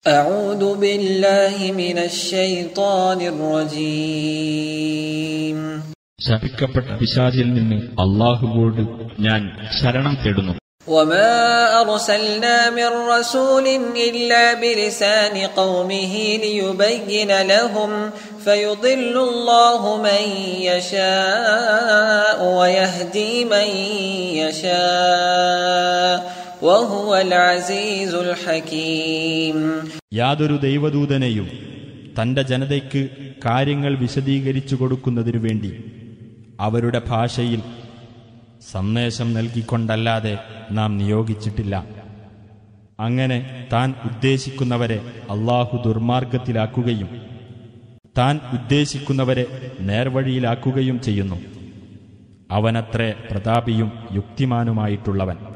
أعوذ بالله من الشيطان الرجيم ശപിക്കപ്പെട്ട പിശാചിൽ നിന്ന് അല്ലാഹുവോട് ഞാൻ ശരണം തേടുന്നു. وما أرسلنا من رسول إلا بلسان قومه ليبين لهم فيضل الله من يشاء ويهدي من يشاء وهو العزيز الحكيم. യാതൊരു ദൈവദൂതനെയും തന്റെ ജനതയ്ക്ക് കാര്യങ്ങൾ വിശദീകരിച്ചു കൊടുക്കുന്നതിനു വേണ്ടി അവരുടെ ഭാഷയിൽ സന്ദേശം നൽകിക്കൊണ്ടല്ലാതെ നാം നിയോഗിച്ചിട്ടില്ല. അങ്ങനെ താൻ ഉദ്ദേശിക്കുന്നവരെ അല്ലാഹു ദുർമാർഗത്തിലാക്കുകയും താൻ ഉദ്ദേശിക്കുന്നവരെ നേർവഴിയിലാക്കുകയും ചെയ്യുന്നു. അവനത്രേ പ്രതാപിയും യുക്തിമാനുമായിട്ടുള്ളവൻ.